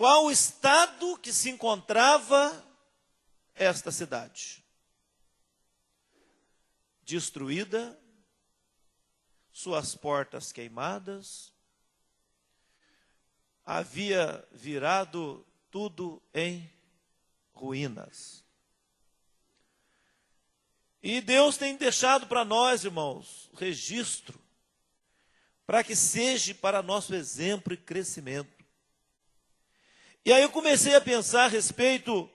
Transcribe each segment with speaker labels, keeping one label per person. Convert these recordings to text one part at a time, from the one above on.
Speaker 1: qual o estado que se encontrava esta cidade. Destruída, suas portas queimadas, havia virado tudo em ruínas. E Deus tem deixado para nós, irmãos, registro, para que seja para nosso exemplo e crescimento. E aí eu comecei a pensar a respeito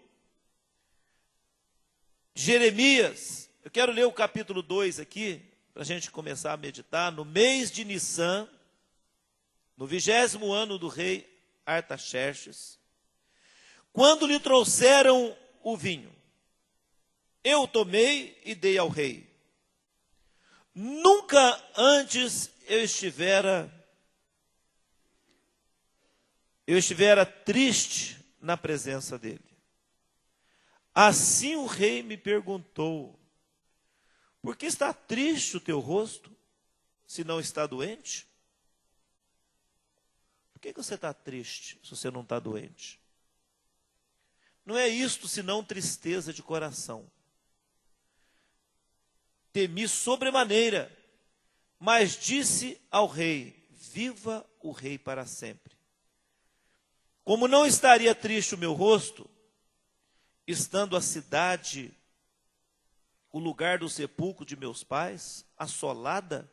Speaker 1: de Jeremias. Eu quero ler o capítulo 2 aqui, para a gente começar a meditar. No mês de Nissan, no 20º ano do rei Artaxerxes, quando lhe trouxeram o vinho, eu o tomei e dei ao rei. Nunca antes eu estivera triste na presença dele. Assim o rei me perguntou: por que está triste o teu rosto, se não está doente? Por que você está triste, se você não está doente? Não é isto senão tristeza de coração. Temi sobremaneira, mas disse ao rei: viva o rei para sempre. Como não estaria triste o meu rosto, estando a cidade, o lugar do sepulcro de meus pais, assolada,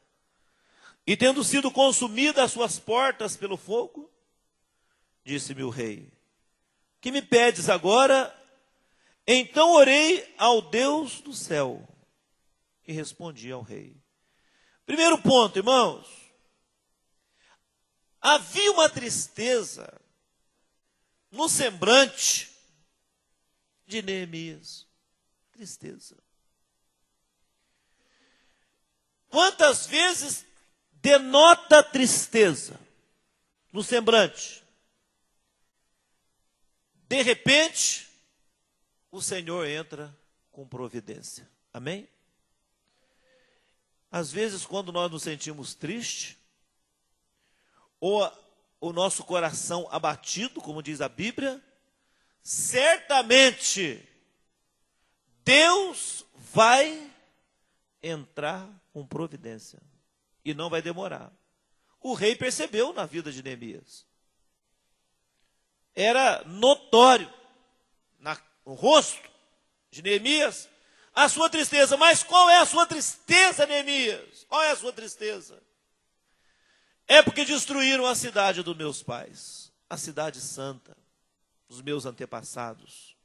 Speaker 1: e tendo sido consumida as suas portas pelo fogo? Disse-me o rei: que me pedes agora? Então orei ao Deus do céu e respondi ao rei. Primeiro ponto, irmãos, havia uma tristeza no semblante de Neemias. Tristeza. Quantas vezes denota tristeza no semblante? De repente, o Senhor entra com providência. Amém? Às vezes, quando nós nos sentimos tristes, ou o nosso coração abatido, como diz a Bíblia, certamente Deus vai entrar com providência. E não vai demorar. O rei percebeu na vida de Neemias. Era notório no rosto de Neemias a sua tristeza. Mas qual é a sua tristeza, Neemias? Qual é a sua tristeza? É porque destruíram a cidade dos meus pais, a cidade santa, dos meus antepassados.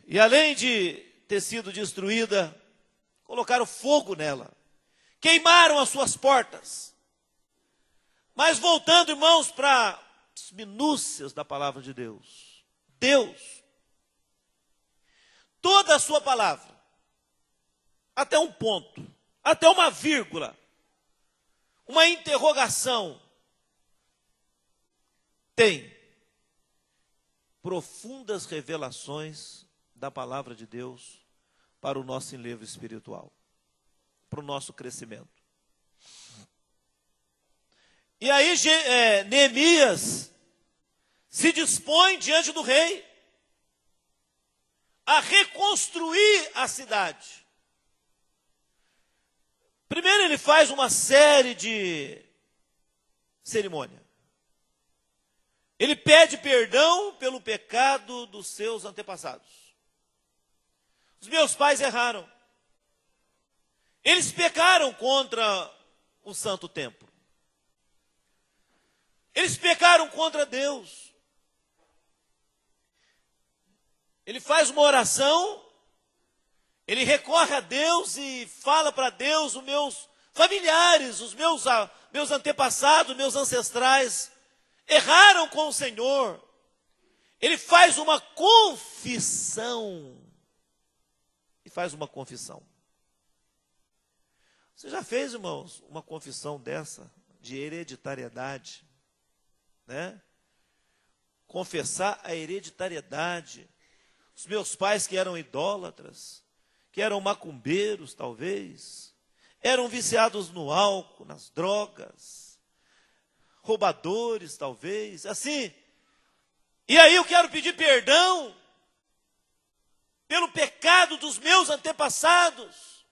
Speaker 1: E além de ter sido destruída, colocaram fogo nela, queimaram as suas portas. Mas voltando, irmãos, para as minúcias da palavra de Deus. Deus, toda a sua palavra, até um ponto, até uma vírgula, uma interrogação, tem profundas revelações da palavra de Deus para o nosso enlevo espiritual, para o nosso crescimento. E aí Neemias se dispõe diante do rei a reconstruir a cidade. Primeiro ele faz uma série de cerimônia. Ele pede perdão pelo pecado dos seus antepassados. Os meus pais erraram. Eles pecaram contra o santo templo. Eles pecaram contra Deus. Ele faz uma oração, ele recorre a Deus e fala para Deus: os meus familiares, os meus antepassados, meus ancestrais, erraram com o Senhor. Ele faz uma confissão. E faz uma confissão. Você já fez, irmãos, uma confissão dessa, de hereditariedade? Né? Confessar a hereditariedade. Os meus pais que eram idólatras, que eram macumbeiros talvez, eram viciados no álcool, nas drogas, roubadores talvez, assim, E aí eu quero pedir perdão pelo pecado dos meus antepassados.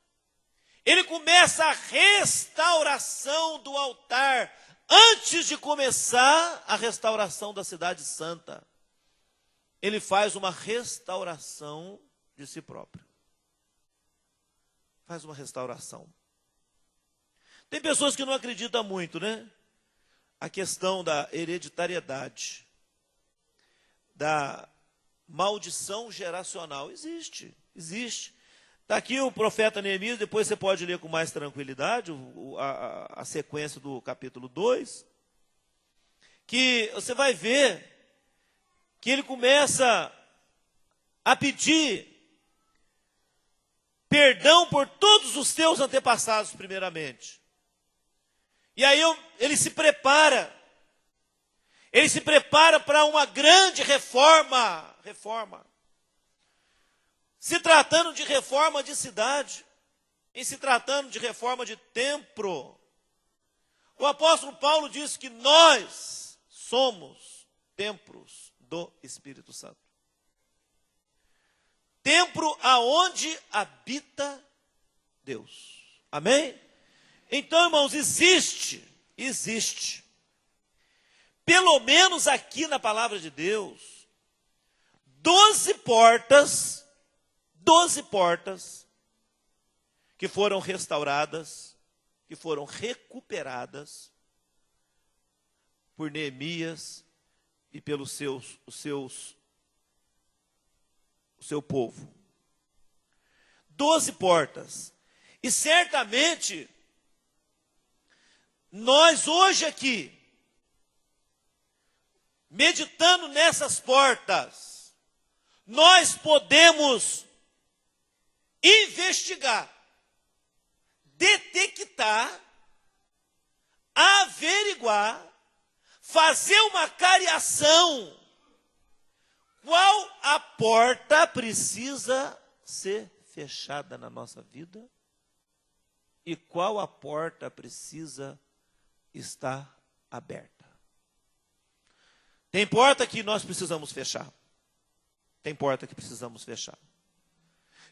Speaker 1: Ele começa a restauração do altar antes de começar a restauração da cidade santa. Ele faz uma restauração de si próprio. Faz uma restauração. Tem pessoas que não acreditam muito, né? A questão da hereditariedade, da maldição geracional. Existe. Está aqui o profeta Neemias, depois você pode ler com mais tranquilidade a sequência do capítulo 2, que você vai ver que ele começa a pedir perdão por todos os teus antepassados, primeiramente. E aí ele se prepara. Ele se prepara para uma grande reforma. Se tratando de reforma de cidade, em se tratando de reforma de templo, o apóstolo Paulo diz que nós somos templos do Espírito Santo. Templo aonde habita Deus. Amém? Então, irmãos, existe, pelo menos aqui na palavra de Deus, 12 portas que foram restauradas, que foram recuperadas por Neemias e pelo seu povo. 12 portas. E certamente, nós hoje aqui, meditando nessas portas, nós podemos investigar, detectar, averiguar, fazer uma cariação. Qual a porta precisa ser fechada na nossa vida? E qual a porta precisa estar aberta? Tem porta que nós precisamos fechar. Tem porta que precisamos fechar.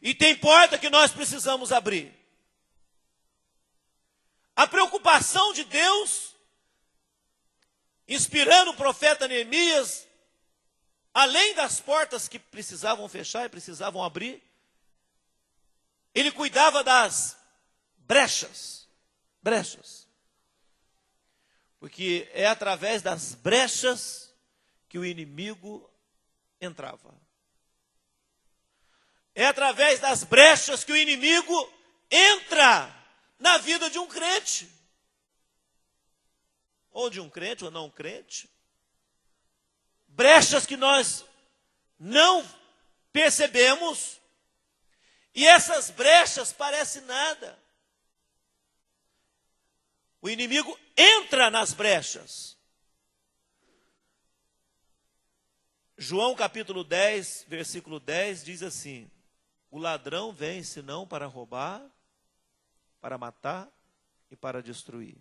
Speaker 1: E tem porta que nós precisamos abrir. A preocupação de Deus, inspirando o profeta Neemias, além das portas que precisavam fechar e precisavam abrir, ele cuidava das brechas. Porque é através das brechas que o inimigo entrava. É através das brechas que o inimigo entra na vida de um crente. Ou de um crente ou não crente. Brechas que nós não percebemos. E essas brechas parecem nada. O inimigo entra nas brechas. João capítulo 10, versículo 10 diz assim: o ladrão vem senão para roubar, para matar e para destruir.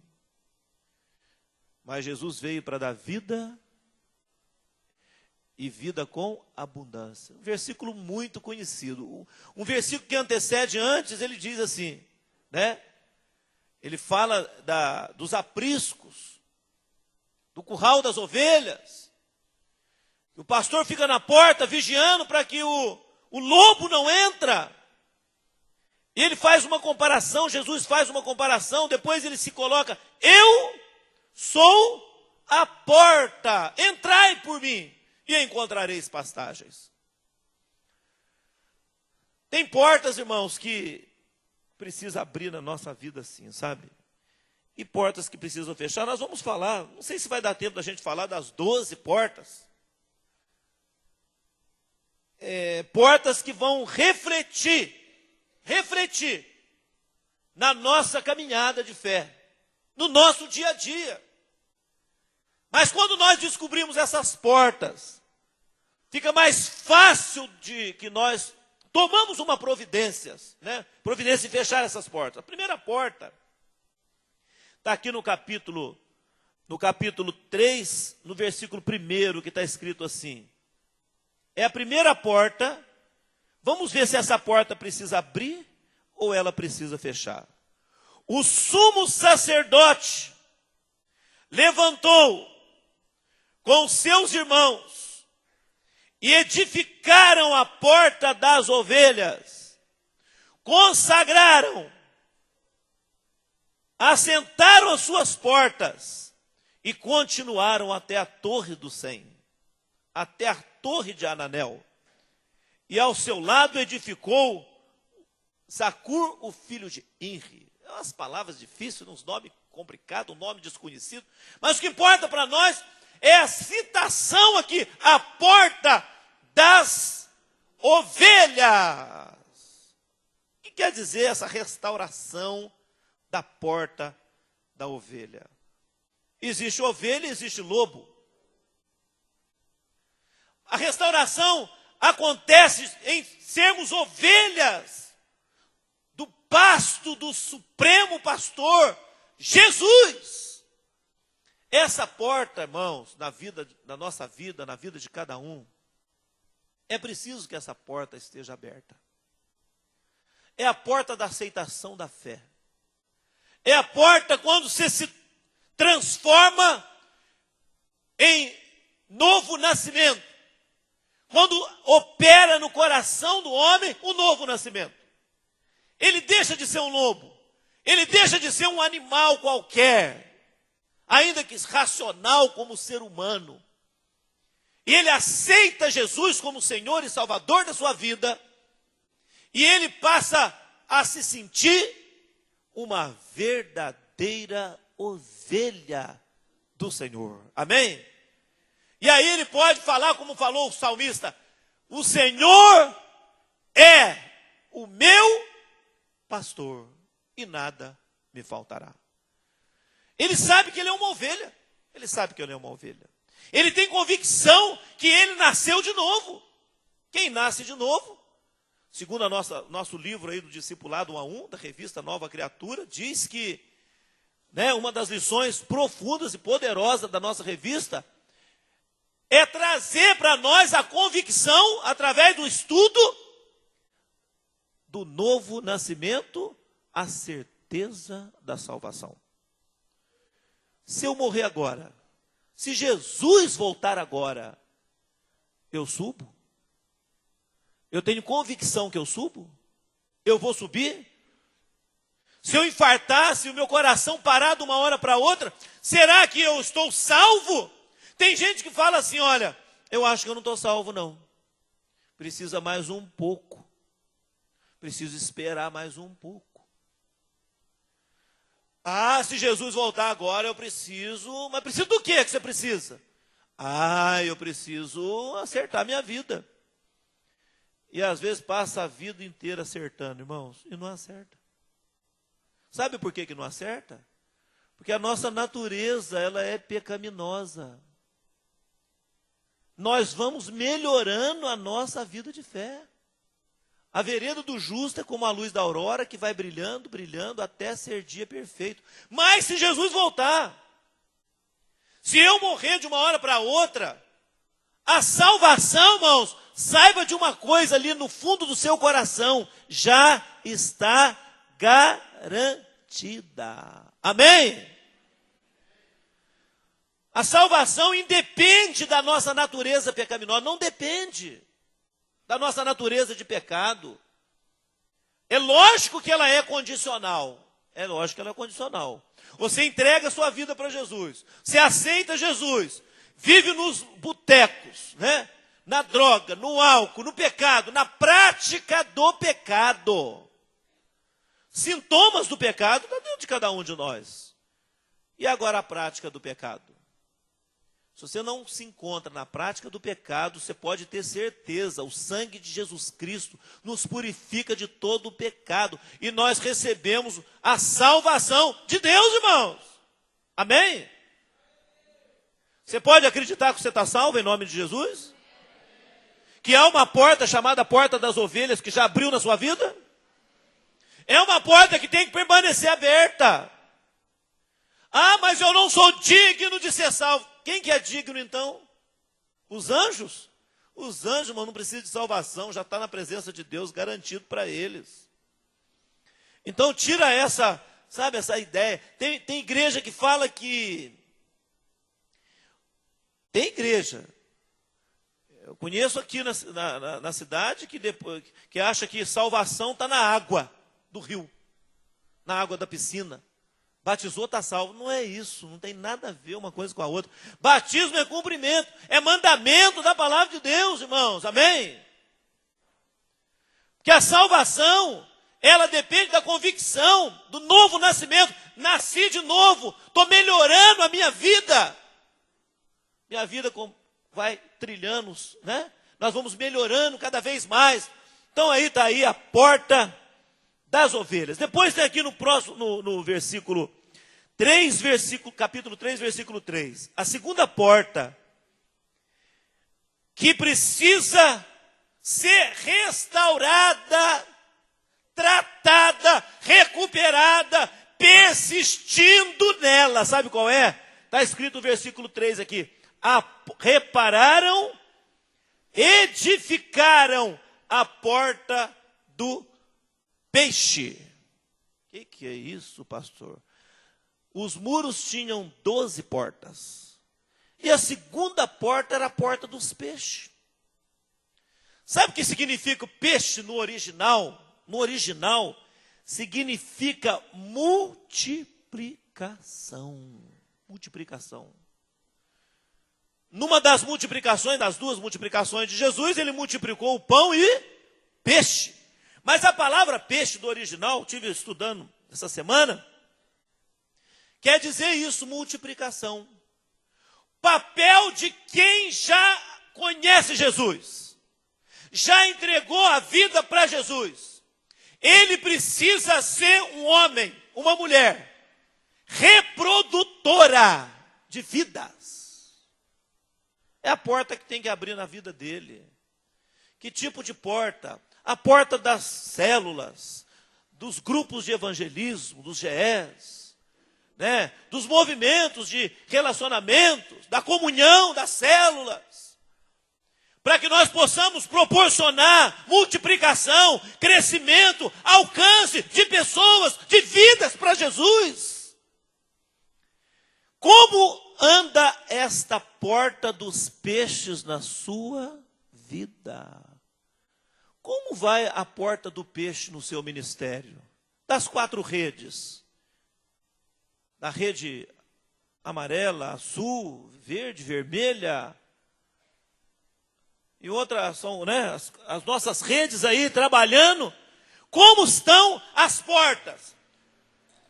Speaker 1: Mas Jesus veio para dar vida e vida com abundância. Um versículo muito conhecido. Um versículo que antecede antes, ele diz assim, né? Ele fala dos apriscos, do curral das ovelhas. O pastor fica na porta vigiando para que o lobo não entra. E ele faz uma comparação, Jesus faz uma comparação, depois ele se coloca: eu sou a porta, entrai por mim e encontrareis pastagens. Tem portas, irmãos, que precisa abrir na nossa vida assim, sabe? E portas que precisam fechar. Nós vamos falar, não sei se vai dar tempo da gente falar das 12 portas. Portas que vão refletir na nossa caminhada de fé, no nosso dia a dia. Mas quando nós descobrimos essas portas, fica mais fácil de que nós tomamos uma providência, né? Providência em fechar essas portas. A primeira porta está aqui no capítulo 3, no versículo 1, que está escrito assim: é a primeira porta. Vamos ver se essa porta precisa abrir ou ela precisa fechar. O sumo sacerdote levantou com seus irmãos e edificaram a porta das ovelhas, consagraram, assentaram as suas portas e continuaram até a torre do Sem, até a torre de Ananel. E ao seu lado edificou Zacur, o filho de Inri. É umas palavras difíceis, uns nomes complicados, um nome desconhecido. Mas o que importa para nós é a citação aqui, a porta das ovelhas. O que quer dizer essa restauração da porta da ovelha? Existe ovelha e existe lobo. A restauração acontece em sermos ovelhas do pasto do Supremo Pastor, Jesus. Essa porta, irmãos, na nossa vida, na vida de cada um, é preciso que essa porta esteja aberta. É a porta da aceitação da fé. É a porta quando você se transforma em novo nascimento. Quando opera no coração do homem o novo nascimento. Ele deixa de ser um lobo. Ele deixa de ser um animal qualquer, ainda que racional como ser humano. E ele aceita Jesus como Senhor e Salvador da sua vida. E ele passa a se sentir uma verdadeira ovelha do Senhor. Amém? E aí ele pode falar como falou o salmista: o Senhor é o meu pastor e nada me faltará. Ele sabe que ele é uma ovelha. Ele sabe que ele é uma ovelha. Ele tem convicção que ele nasceu de novo. Quem nasce de novo, segundo nosso livro aí do Discipulado 1 a 1, da revista Nova Criatura, diz que uma das lições profundas e poderosas da nossa revista é trazer para nós a convicção, através do estudo, do novo nascimento, a certeza da salvação. Se eu morrer agora, se Jesus voltar agora, eu subo? Eu tenho convicção que eu subo? Eu vou subir? Se eu infartar, se o meu coração parar de uma hora para outra, será que eu estou salvo? Tem gente que fala assim: olha, eu acho que eu não estou salvo não. Precisa mais um pouco. Preciso esperar mais um pouco. Ah, se Jesus voltar agora eu preciso... Mas preciso do que você precisa? Ah, eu preciso acertar minha vida. E às vezes passa a vida inteira acertando, irmãos, e não acerta. Sabe por que não acerta? Porque a nossa natureza, ela é pecaminosa. Nós vamos melhorando a nossa vida de fé. A vereda do justo é como a luz da aurora, que vai brilhando, brilhando, até ser dia perfeito. Mas se Jesus voltar, se eu morrer de uma hora para outra, a salvação, irmãos, saiba de uma coisa ali no fundo do seu coração, já está garantida. Amém? A salvação independe da nossa natureza pecaminosa, não depende da nossa natureza de pecado. É lógico que ela é condicional. É lógico que ela é condicional. Você entrega a sua vida para Jesus. Você aceita Jesus. Vive nos botecos, na droga, no álcool, no pecado, na prática do pecado. Sintomas do pecado está dentro de cada um de nós. E agora a prática do pecado. Se você não se encontra na prática do pecado, você pode ter certeza, o sangue de Jesus Cristo nos purifica de todo o pecado. E nós recebemos a salvação de Deus, irmãos. Amém? Você pode acreditar que você está salvo em nome de Jesus? Que há uma porta chamada Porta das Ovelhas que já abriu na sua vida? É uma porta que tem que permanecer aberta. Ah, mas eu não sou digno de ser salvo. Quem que é digno então? Os anjos? Os anjos, irmão, não precisam de salvação, já está na presença de Deus, garantido para eles. Então tira essa, sabe, essa ideia. Tem igreja que fala que... Tem igreja. Eu conheço aqui na cidade que acha que salvação está na água do rio, na água da piscina. Batizou, está salvo. Não é isso, não tem nada a ver uma coisa com a outra. Batismo é cumprimento, é mandamento da palavra de Deus, irmãos, amém? Porque a salvação, ela depende da convicção, do novo nascimento. Nasci de novo, estou melhorando a minha vida. Minha vida vai trilhando, né? Nós vamos melhorando cada vez mais. Então aí está aí a porta das ovelhas. Depois tem aqui no próximo, no versículo 3, capítulo 3, versículo 3. A segunda porta que precisa ser restaurada, tratada, recuperada, persistindo nela. Sabe qual é? Está escrito no versículo 3 aqui. Repararam, edificaram a porta do peixe. O que é isso, pastor? Os muros tinham 12 portas. E a segunda porta era a porta dos peixes. Sabe o que significa o peixe no original? No original, significa multiplicação. Multiplicação. Numa das multiplicações, das duas multiplicações de Jesus, ele multiplicou o pão e peixe. Mas a palavra peixe do original, estive estudando essa semana, quer dizer isso, multiplicação. Papel de quem já conhece Jesus, já entregou a vida para Jesus. Ele precisa ser um homem, uma mulher, reprodutora de vidas. É a porta que tem que abrir na vida dele. Que tipo de porta? A porta das células, dos grupos de evangelismo, dos GEs, né? Dos movimentos de relacionamentos, da comunhão das células, para que nós possamos proporcionar multiplicação, crescimento, alcance de pessoas, de vidas para Jesus. Como anda esta porta dos peixes na sua vida? Como vai a porta do peixe no seu ministério? Das 4 redes. Da rede amarela, azul, verde, vermelha. E outras são, né, as nossas redes aí trabalhando. Como estão as portas?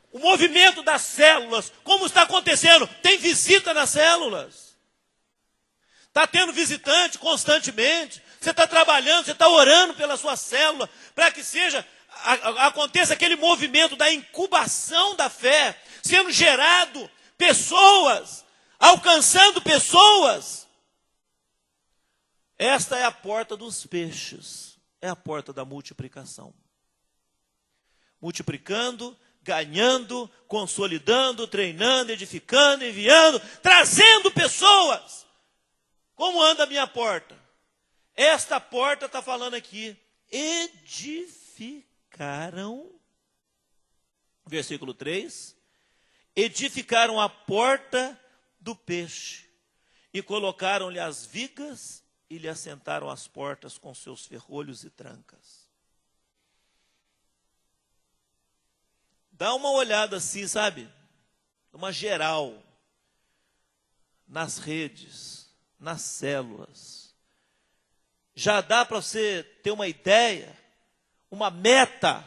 Speaker 1: O movimento das células, como está acontecendo? Tem visita nas células. Está tendo visitante constantemente. Você está trabalhando, você está orando pela sua célula, para que aconteça aquele movimento da incubação da fé, sendo gerado pessoas, alcançando pessoas. Esta é a porta dos peixes, é a porta da multiplicação. Multiplicando, ganhando, consolidando, treinando, edificando, enviando, trazendo pessoas. Como anda a minha porta? Esta porta está falando aqui, edificaram, versículo 3, edificaram a porta do peixe e colocaram-lhe as vigas e lhe assentaram as portas com seus ferrolhos e trancas. Dá uma olhada assim, sabe? Uma geral nas redes, nas células. Já dá para você ter uma ideia, uma meta,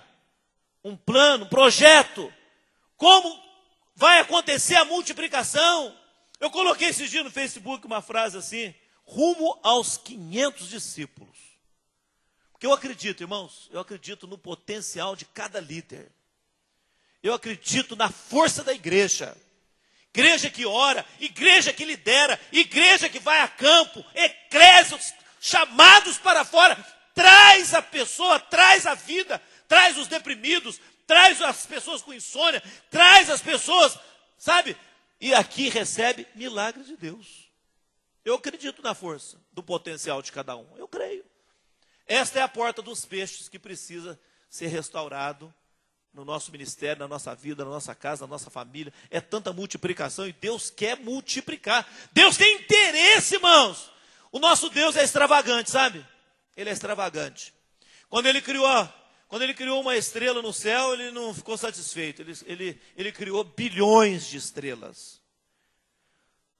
Speaker 1: um plano, um projeto. Como vai acontecer a multiplicação? Eu coloquei esses dias no Facebook uma frase assim, rumo aos 500 discípulos. Porque eu acredito, irmãos, eu acredito no potencial de cada líder. Eu acredito na força da igreja. Igreja que ora, igreja que lidera, igreja que vai a campo, eclésios chamados para fora, traz a pessoa, traz a vida, traz os deprimidos, traz as pessoas com insônia, traz as pessoas, sabe? E aqui recebe milagre de Deus. Eu acredito na força, do potencial de cada um. Eu creio. Esta é a porta dos peixes que precisa ser restaurado no nosso ministério, na nossa vida, na nossa casa, na nossa família. É tanta multiplicação e Deus quer multiplicar. Deus tem interesse, irmãos. O nosso Deus é extravagante, sabe? Ele é extravagante. Quando ele criou uma estrela no céu, ele não ficou satisfeito. Ele criou bilhões de estrelas.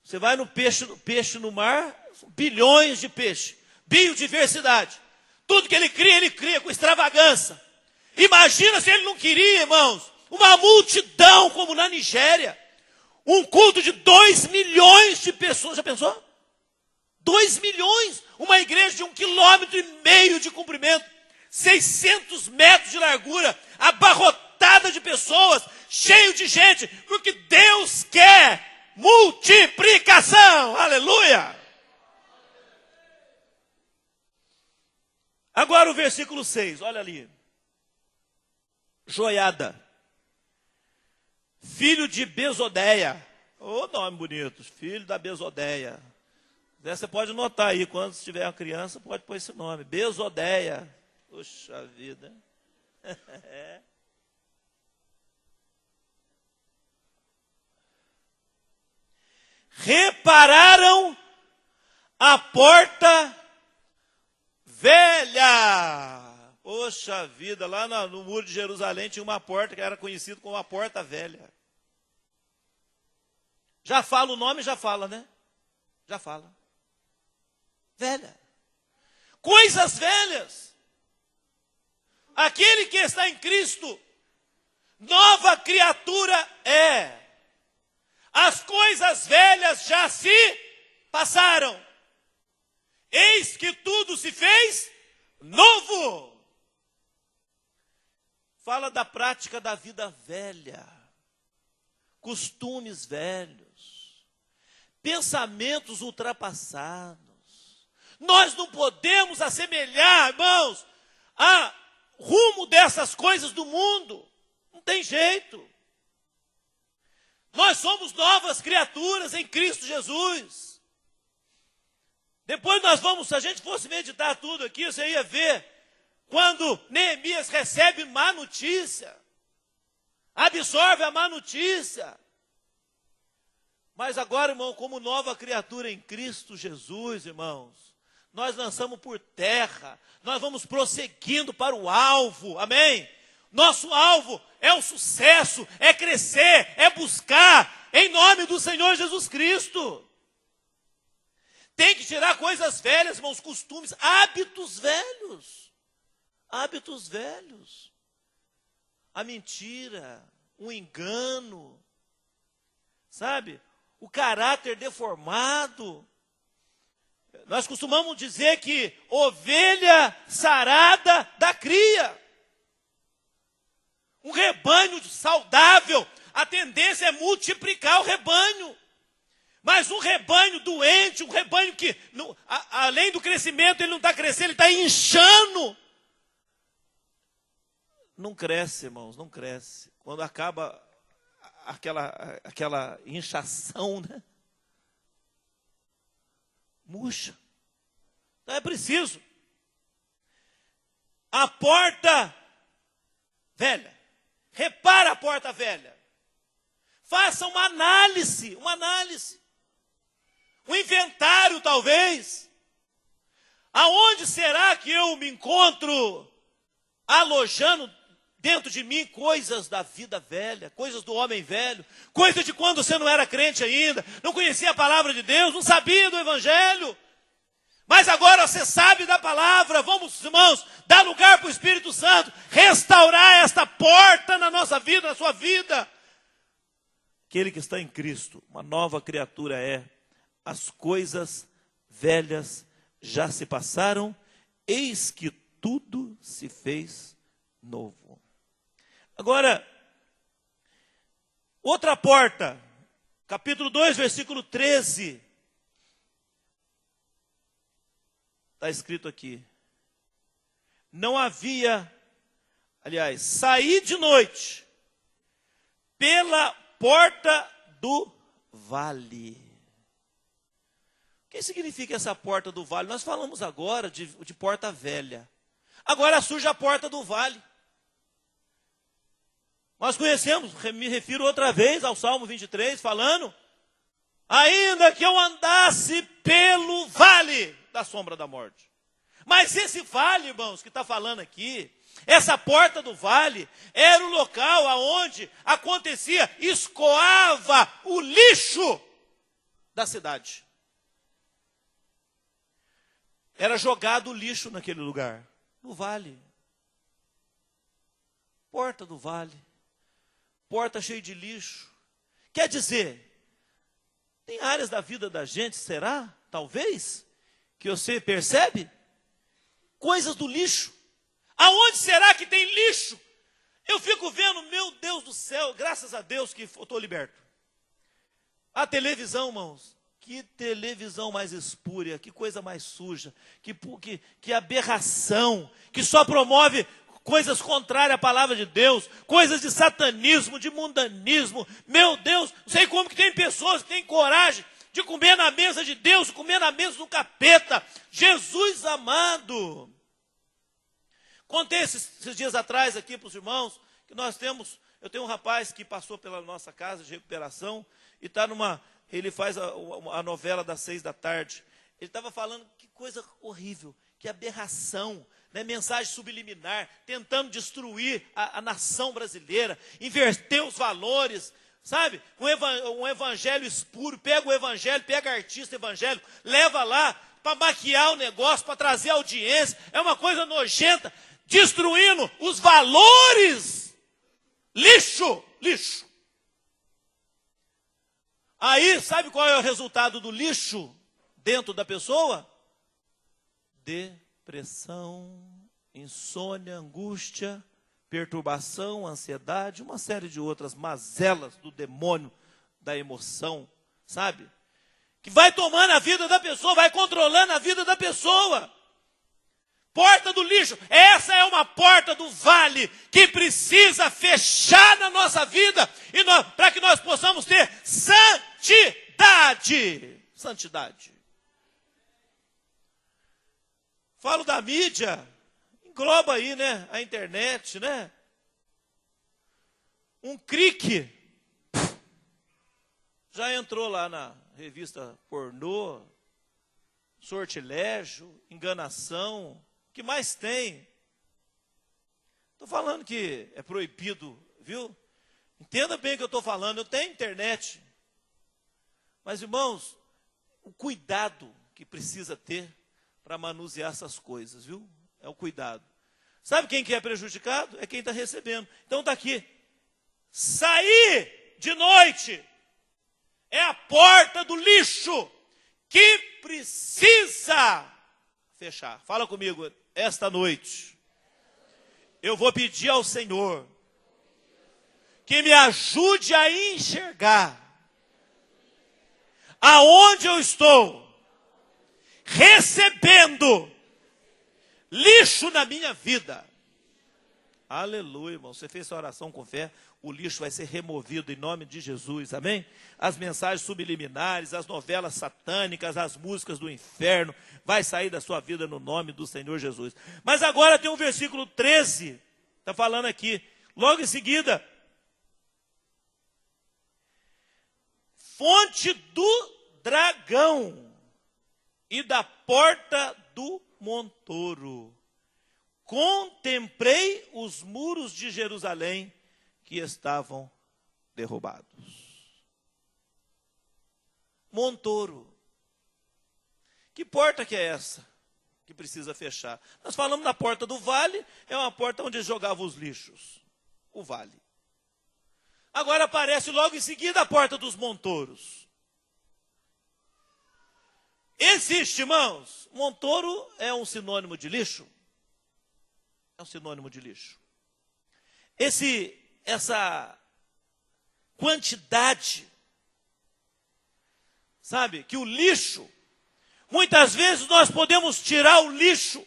Speaker 1: Você vai no peixe no mar, bilhões de peixes. Biodiversidade. Tudo que ele cria com extravagância. Imagina se ele não queria, irmãos, uma multidão como na Nigéria. Um culto de 2 milhões de pessoas. Já pensou? 2 milhões. Uma igreja de 1,5 km de comprimento. 600 metros de largura. Abarrotada de pessoas. Cheio de gente. Porque Deus quer multiplicação. Aleluia. Agora o versículo 6. Olha ali. Joiada, filho de Besodeia. Ô, nome bonito, filho da Besodeia. Você pode notar aí, quando tiver uma criança, pode pôr esse nome, Besodeia. Puxa vida. Repararam a porta velha. Poxa vida, lá no muro de Jerusalém tinha uma porta que era conhecida como a porta velha. Já fala o nome, já fala, né? Já fala. Velha. Coisas velhas. Aquele que está em Cristo, nova criatura é. As coisas velhas já se passaram. Eis que tudo se fez novo. Fala da prática da vida velha, costumes velhos, pensamentos ultrapassados. Nós não podemos assemelhar, irmãos, a rumo dessas coisas do mundo. Não tem jeito. Nós somos novas criaturas em Cristo Jesus. Depois nós vamos, se a gente fosse meditar tudo aqui, você ia ver quando Neemias recebe má notícia, absorve a má notícia. Mas agora, irmão, como nova criatura em Cristo Jesus, irmãos, nós lançamos por terra, nós vamos prosseguindo para o alvo, amém? Nosso alvo é o sucesso, é crescer, é buscar, em nome do Senhor Jesus Cristo. Tem que tirar coisas velhas, irmãos, costumes, hábitos velhos. Hábitos velhos. A mentira, o engano, sabe? O caráter deformado. Nós costumamos dizer que ovelha sarada dá cria. Um rebanho saudável, a tendência é multiplicar o rebanho. Mas um rebanho doente, um rebanho que, além do crescimento, ele não está crescendo, ele está inchando. Não cresce, irmãos, não cresce. Quando acaba aquela inchação, né? Murcha. Então é preciso. A porta velha. Repara a porta velha. Faça uma análise. Um inventário, talvez. Aonde será que eu me encontro alojando dentro de mim coisas da vida velha, coisas do homem velho, coisas de quando você não era crente ainda, não conhecia a palavra de Deus, não sabia do Evangelho. Mas agora você sabe da palavra. Vamos, irmãos, dar lugar para o Espírito Santo, restaurar esta porta na nossa vida, na sua vida. Aquele que está em Cristo, uma nova criatura é. As coisas velhas já se passaram, eis que tudo se fez novo. Agora, outra porta, capítulo 2, versículo 13. Está escrito aqui. Não havia, saí de noite pela porta do vale. O que significa essa porta do vale? Nós falamos agora de porta velha. Agora surge a porta do vale. Nós conhecemos, me refiro outra vez ao Salmo 23, falando: ainda que eu andasse pelo vale da sombra da morte. Mas esse vale, irmãos, que está falando aqui, essa porta do vale, era o local aonde acontecia, escoava o lixo da cidade. Era jogado o lixo naquele lugar, no vale. Porta do vale. Porta cheia de lixo. Quer dizer, tem áreas da vida da gente, será? Talvez, que você percebe? Coisas do lixo. Aonde será que tem lixo? Eu fico vendo, meu Deus do céu, graças a Deus que eu estou liberto. A televisão, irmãos, que televisão mais espúria, que coisa mais suja, que aberração, que só promove coisas contrárias à palavra de Deus, coisas de satanismo, de mundanismo. Meu Deus, não sei como que tem pessoas que têm coragem de comer na mesa de Deus, comer na mesa do capeta. Jesus amado. Contei esses dias atrás aqui para os irmãos, que eu tenho um rapaz que passou pela nossa casa de recuperação, e ele faz a novela das 6 da tarde. Ele estava falando que coisa horrível, que aberração, né? Mensagem subliminar, tentando destruir a nação brasileira, inverter os valores, sabe? Um evangelho espúrio, pega o evangelho, pega artista evangélico, leva lá para maquiar o negócio, para trazer audiência, é uma coisa nojenta, destruindo os valores. Lixo, lixo. Aí, sabe qual é o resultado do lixo dentro da pessoa? Depressão, insônia, angústia, perturbação, ansiedade, uma série de outras mazelas do demônio da emoção, sabe? Que vai tomando a vida da pessoa, vai controlando a vida da pessoa. Porta do lixo, essa é uma porta do vale que precisa fechar na nossa vida para que nós possamos ter santidade. Santidade. Falo da mídia, engloba aí, né, a internet, né? Um clique já entrou lá na revista pornô, sortilégio, enganação. O que mais tem? Estou falando que é proibido, viu? Entenda bem o que eu estou falando, eu tenho internet. Mas, irmãos, o cuidado que precisa ter para manusear essas coisas, viu? É o cuidado. Sabe quem que é prejudicado? É quem está recebendo. Então está aqui. Sair de noite é a porta do lixo que precisa fechar. Fala comigo. Esta noite, eu vou pedir ao Senhor que me ajude a enxergar aonde eu estou recebendo lixo na minha vida. Aleluia, irmão. Você fez sua oração com fé, o lixo vai ser removido em nome de Jesus, amém? As mensagens subliminares, as novelas satânicas, as músicas do inferno, vai sair da sua vida no nome do Senhor Jesus. Mas agora tem um versículo 13, está falando aqui, logo em seguida. Fonte do dragão e da porta do montouro. Contemplei os muros de Jerusalém que estavam derrubados. Montouro. Que porta que é essa que precisa fechar? Nós falamos da porta do vale, é uma porta onde jogavam os lixos. O vale. Agora aparece logo em seguida a porta dos montouros. Existe, irmãos, montouro é um sinônimo de lixo? É um sinônimo de lixo. Essa quantidade, sabe, que o lixo, muitas vezes nós podemos tirar o lixo,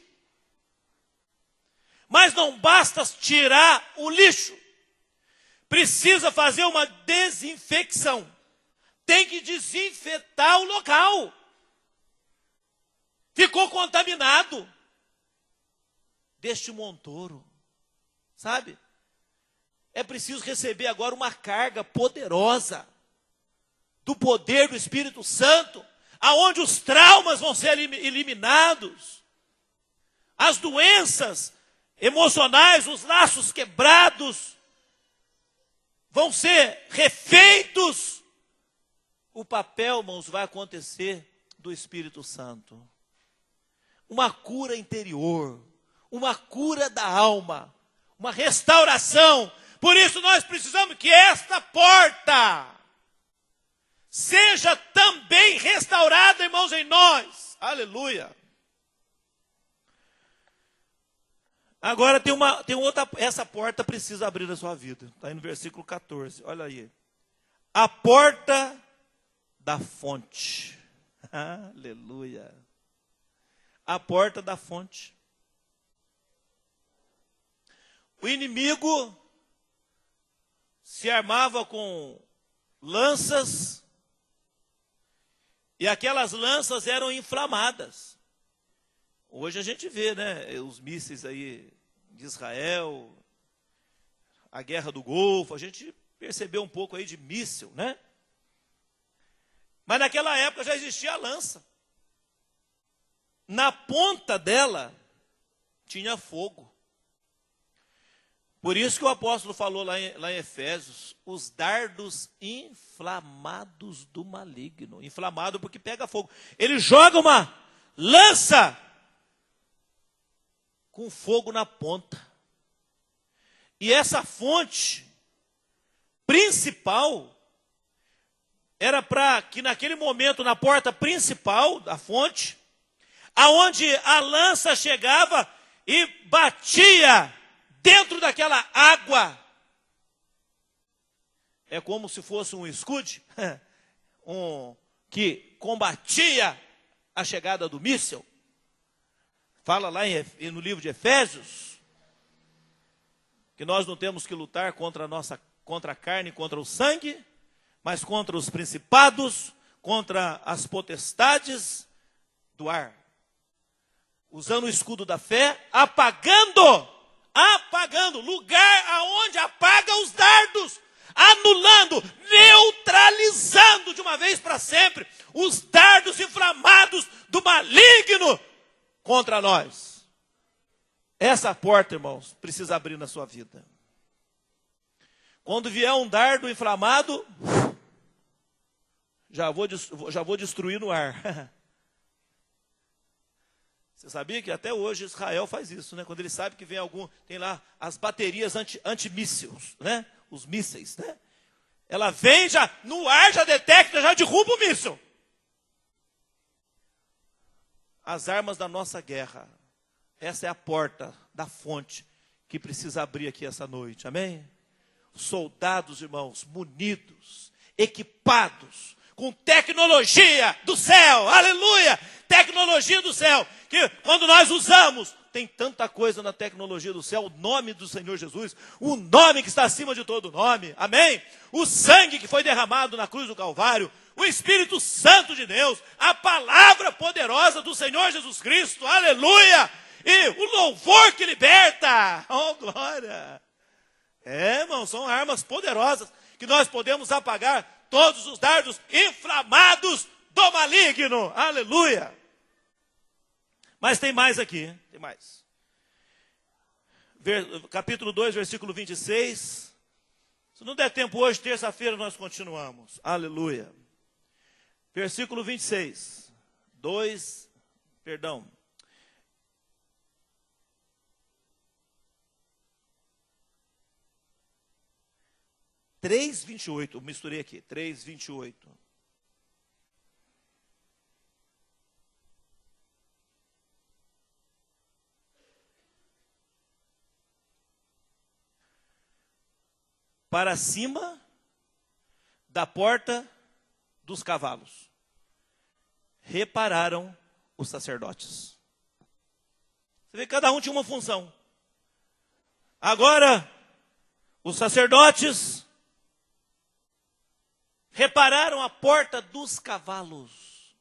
Speaker 1: mas não basta tirar o lixo, precisa fazer uma desinfecção, tem que desinfetar o local. ficou contaminado deste montouro, sabe? É preciso receber agora uma carga poderosa do poder do Espírito Santo, aonde os traumas vão ser eliminados, as doenças emocionais, os laços quebrados vão ser refeitos. O papel, irmãos, vai acontecer do Espírito Santo. Uma cura interior, uma cura da alma, uma restauração. Por isso nós precisamos que esta porta seja também restaurada, irmãos, em nós. Aleluia. Agora tem outra, essa porta precisa abrir na sua vida. Está aí no versículo 14, olha aí. A porta da fonte. Aleluia. A porta da fonte. O inimigo se armava com lanças, e aquelas lanças eram inflamadas. Hoje a gente vê, né, os mísseis aí de Israel, a guerra do Golfo, a gente percebeu um pouco aí de míssil, né? Mas naquela época já existia a lança. Na ponta dela tinha fogo. Por isso que o apóstolo falou lá em Efésios, os dardos inflamados do maligno. Inflamado porque pega fogo. Ele joga uma lança com fogo na ponta. E essa fonte principal era para que naquele momento, na porta principal da fonte, aonde a lança chegava e batia dentro daquela água, é como se fosse um escudo, que combatia a chegada do míssil. Fala lá no livro de Efésios, que nós não temos que lutar contra a carne, contra o sangue, mas contra os principados, contra as potestades do ar. Usando o escudo da fé, apagando, lugar aonde apaga os dardos, anulando, neutralizando de uma vez para sempre os dardos inflamados do maligno contra nós. Essa porta, irmãos, precisa abrir na sua vida. Quando vier um dardo inflamado, já vou destruir no ar. Você sabia que até hoje Israel faz isso, né? Quando ele sabe que vem tem lá as baterias antimísseis, né? Os mísseis, né? Ela vem já, no ar já detecta, já derruba o míssil. As armas da nossa guerra. Essa é a porta da fonte que precisa abrir aqui essa noite, amém? Soldados, irmãos, munidos, equipados, com tecnologia do céu, aleluia, tecnologia do céu, que quando nós usamos, tem tanta coisa na tecnologia do céu, o nome do Senhor Jesus, o nome que está acima de todo nome, amém? O sangue que foi derramado na cruz do Calvário, o Espírito Santo de Deus, a palavra poderosa do Senhor Jesus Cristo, aleluia, e o louvor que liberta, oh glória, irmão, são armas poderosas, que nós podemos apagar todos os dardos inflamados do maligno. Aleluia. Mas tem mais aqui. Tem mais. Capítulo 2, versículo 26. Se não der tempo hoje, terça-feira nós continuamos. Aleluia. Versículo 26. 3:28, misturei aqui, 3:28. Para cima da porta dos cavalos, repararam os sacerdotes. Você vê que cada um tinha uma função. Agora, os sacerdotes repararam a porta dos cavalos.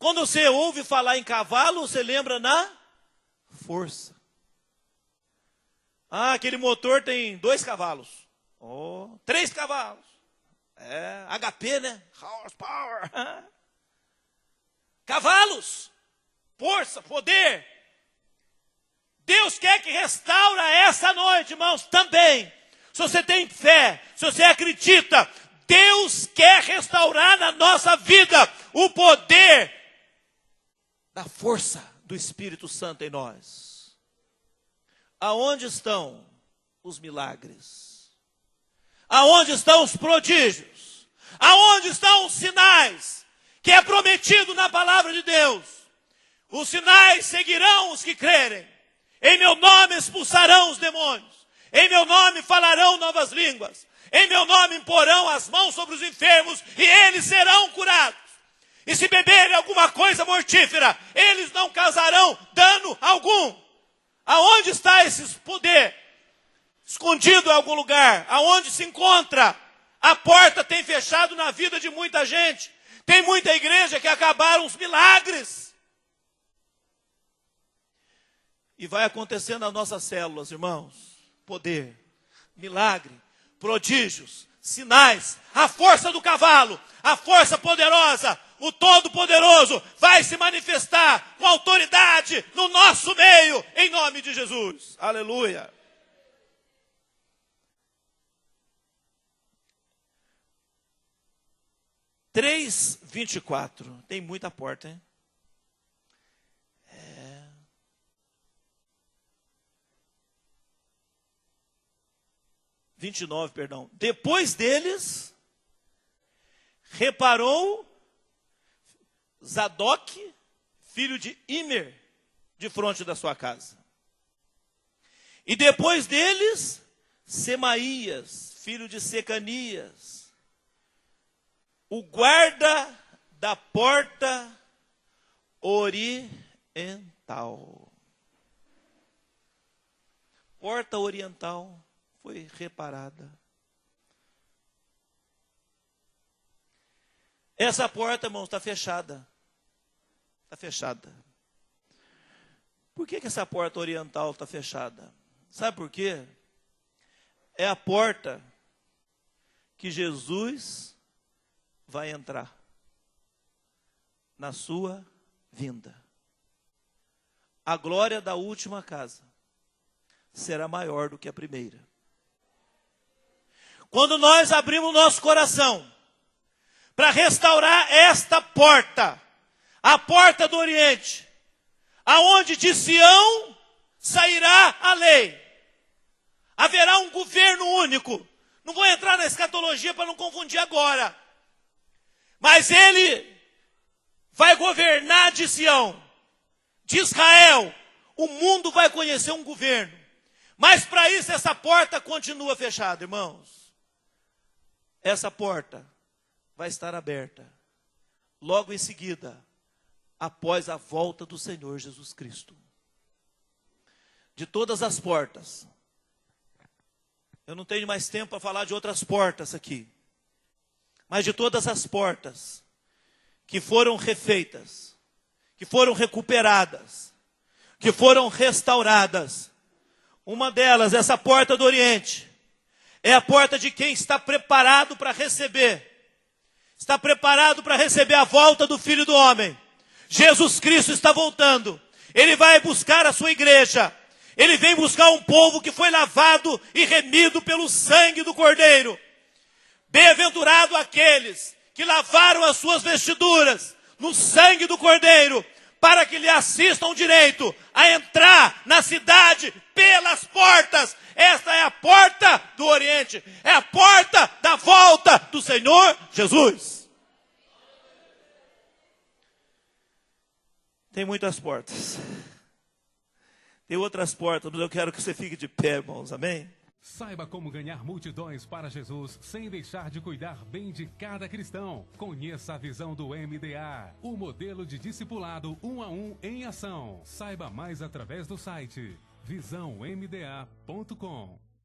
Speaker 1: Quando você ouve falar em cavalo, você lembra na força. Ah, aquele motor tem 2 cavalos. 3 cavalos. HP, né? Horsepower. Cavalos. Força, poder. Deus quer que restaura essa noite, irmãos, também. Se você tem fé, se você acredita, Deus quer restaurar na nossa vida o poder da força do Espírito Santo em nós. Aonde estão os milagres? Aonde estão os prodígios? Aonde estão os sinais que é prometido na palavra de Deus? Os sinais seguirão os que crerem. Em meu nome expulsarão os demônios. Em meu nome falarão novas línguas. Em meu nome imporão as mãos sobre os enfermos e eles serão curados. E se beberem alguma coisa mortífera, eles não causarão dano algum. Aonde está esse poder? Escondido em algum lugar. Aonde se encontra? A porta tem fechado na vida de muita gente. Tem muita igreja que acabaram os milagres. E vai acontecer nas nossas células, irmãos. Poder, milagre, prodígios, sinais, a força do cavalo, a força poderosa, o Todo-Poderoso vai se manifestar com autoridade no nosso meio, em nome de Jesus. Aleluia. Três 24. Tem muita porta, hein? 29, perdão. Depois deles, reparou Zadok, filho de Imer, de fronte da sua casa. E depois deles, Semaías, filho de Secanias, o guarda da porta oriental. Porta oriental foi reparada. Essa porta, irmãos, está fechada. Está fechada. Por que essa porta oriental está fechada? Sabe por quê? É a porta que Jesus vai entrar na sua vinda. A glória da última casa será maior do que a primeira. Quando nós abrimos nosso coração para restaurar esta porta, a porta do Oriente, aonde de Sião sairá a lei, haverá um governo único. Não vou entrar na escatologia para não confundir agora, mas ele vai governar de Sião, de Israel. O mundo vai conhecer um governo, mas para isso essa porta continua fechada, irmãos. Essa porta vai estar aberta logo em seguida, após a volta do Senhor Jesus Cristo. De todas as portas, eu não tenho mais tempo para falar de outras portas aqui, mas de todas as portas que foram refeitas, que foram recuperadas, que foram restauradas, uma delas, essa porta do Oriente, é a porta de quem está preparado para receber. Está preparado para receber a volta do Filho do Homem. Jesus Cristo está voltando. Ele vai buscar a sua igreja. Ele vem buscar um povo que foi lavado e remido pelo sangue do Cordeiro. Bem-aventurado aqueles que lavaram as suas vestiduras no sangue do Cordeiro, para que lhe assistam direito a entrar na cidade pelas portas. Esta é a porta do Oriente, é a porta da volta do Senhor Jesus. Tem muitas portas, tem outras portas, mas eu quero que você fique de pé, irmãos, amém?
Speaker 2: Saiba como ganhar multidões para Jesus sem deixar de cuidar bem de cada cristão. Conheça a visão do MDA, o modelo de discipulado 1 a 1 em ação. Saiba mais através do site visãomda.com.